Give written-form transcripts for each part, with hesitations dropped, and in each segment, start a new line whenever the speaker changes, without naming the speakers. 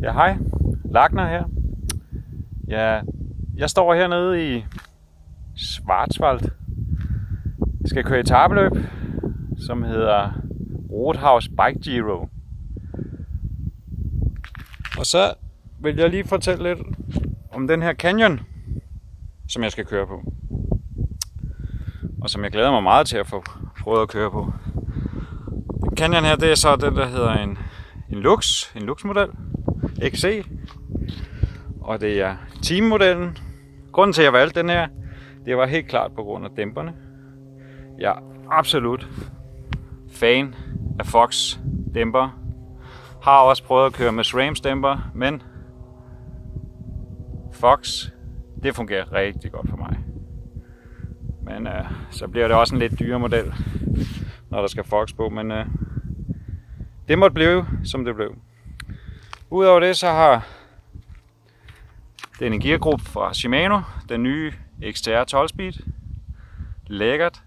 Ja, hej. Lagner her. Ja, jeg står hernede i Schwarzwald. Jeg skal køre etapeløb, som hedder Rothaus Bike Giro. Og så vil jeg lige fortælle lidt om den her canyon, som jeg skal køre på. Og som jeg glæder mig meget til at få prøvet at køre på. Den canyon her, det er så den, der hedder en Lux-model. XC. Og det er teammodellen. Grunden til, at jeg valgte den her, det var helt klart på grund af dæmperne. Jeg er absolut fan af Fox dæmper. Har også prøvet at køre med SRAMs dæmper, men Fox, det fungerer rigtig godt for mig. Men så bliver det også en lidt dyrere model, når der skal Fox på, men det måtte blive, som det blev. Udover det, så har den en geargruppe fra Shimano, den nye XTR 12 Speed. Lækkert.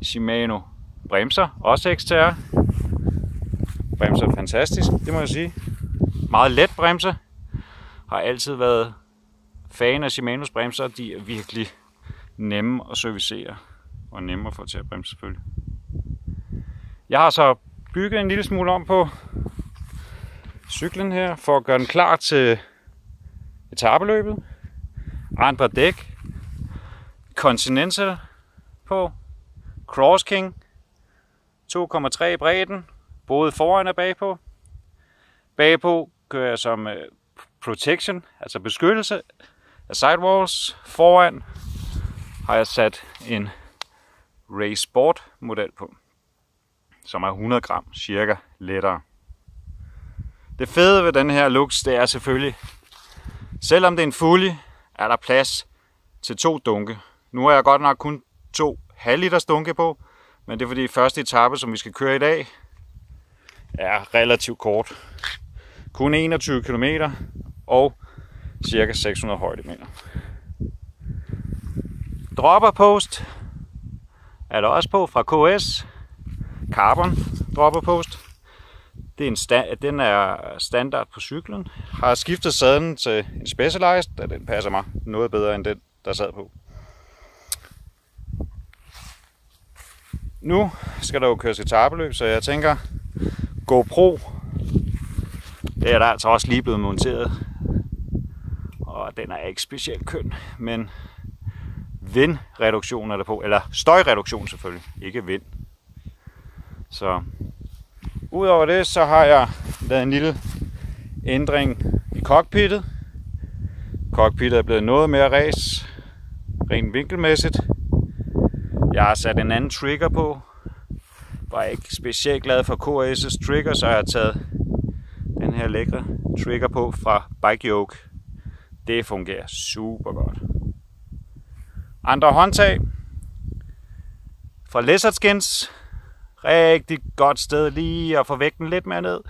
Shimano bremser, også XTR. Bremser er fantastisk, det må jeg sige. Meget let bremser. Har altid været fan af Shimanos bremser. De er virkelig nemme at servicere og nemme at få til at bremse selvfølgelig. Jeg har så bygget en lille smule om på cyklen her for at gøre den klar til etapeløbet. Andre dæk, Continental på, Cross King, 2,3 i bredden, både foran og bagpå. Bagpå kører jeg som protection, altså beskyttelse af sidewalls. Foran har jeg sat en Race Sport model på, som er 100 gram cirka lettere. Det fede ved den her Lux, det er selvfølgelig, selvom det er en fully, er der plads til 2 dunke. Nu har jeg godt nok kun 2 halvliters dunke på, men det er fordi første etape, som vi skal køre i dag, er relativt kort. Kun 21 km og cirka 600 højdemeter. Dropper post er der også på fra KS. Carbon dropper post. Den er standard på cyklen. Har skiftet sadlen til en Specialized, da den passer mig noget bedre end den, der sad på. Nu skal der jo køres etapeløb, så jeg tænker, GoPro, det er der altså også lige blevet monteret. Og den er ikke specielt køn, men vindreduktion er der på, eller støjreduktion selvfølgelig, ikke vind. Så udover det, så har jeg lavet en lille ændring i cockpittet. Cockpittet er blevet noget mere ræs, rent vinkelmæssigt. Jeg har sat en anden trigger på. Var ikke specielt glad for KS's trigger, så jeg har taget den her lækre trigger på fra Bike Yoke. Det fungerer super godt. Andre håndtag fra Lizard Skins. Rigtig godt sted lige at få vægten lidt mere ned.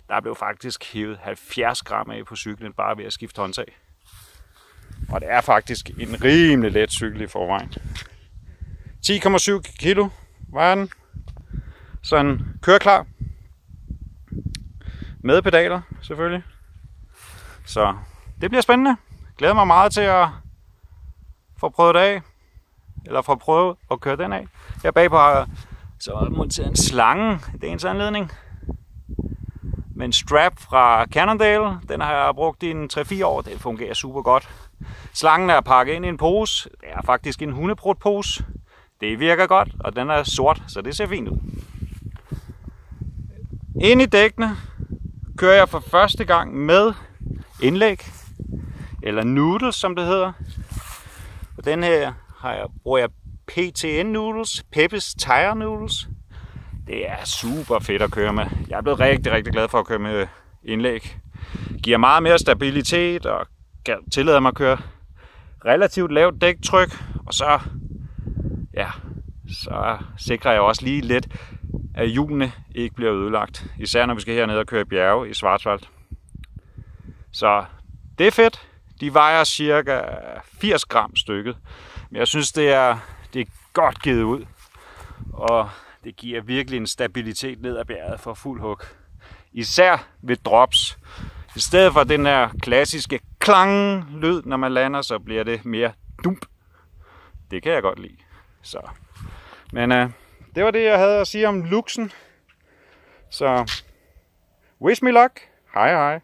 Der blev faktisk hivet 70 gram af på cyklen bare ved at skifte håndtag. Og det er faktisk en rimelig let cykel i forvejen. 10,7 kilo vejer den. Sådan køreklar. Med pedaler selvfølgelig. Så det bliver spændende. Glæder mig meget til at få prøvet det af. Eller få prøvet at køre den af. Her bagpå har jeg så monteret en slange i dagens anledning. Med en strap fra Cannondale. Den har jeg brugt i en 3-4 år. Det fungerer super godt. Slangen er pakket ind i en pose. Det er faktisk en hundeprut pose. Det virker godt, og den er sort, så det ser fint ud. Ind i dækkene kører jeg for første gang med indlæg. Eller noodles, som det hedder. Og den her bruger jeg PTN Noodles, Peppes Tire Noodles. Det er super fedt at køre med. Jeg er blevet rigtig, rigtig glad for at køre med indlæg. Giver meget mere stabilitet og tillader mig at køre relativt lavt dæktryk. Og så sikrer jeg også lige lidt, at hjulene ikke bliver ødelagt. Især når vi skal herned og køre i bjerge i Schwarzwald. Så det er fedt. De vejer cirka 80 gram stykket. Men jeg synes, det er godt givet ud. Og det giver virkelig en stabilitet ned ad bjerget for fuld hug. Især ved drops, I stedet for den der klassiske klang-lyd, når man lander, så bliver det mere dump. Det kan jeg godt lide. Så. Men det var det, jeg havde at sige om Luxen. Så wish me luck. Hej hej.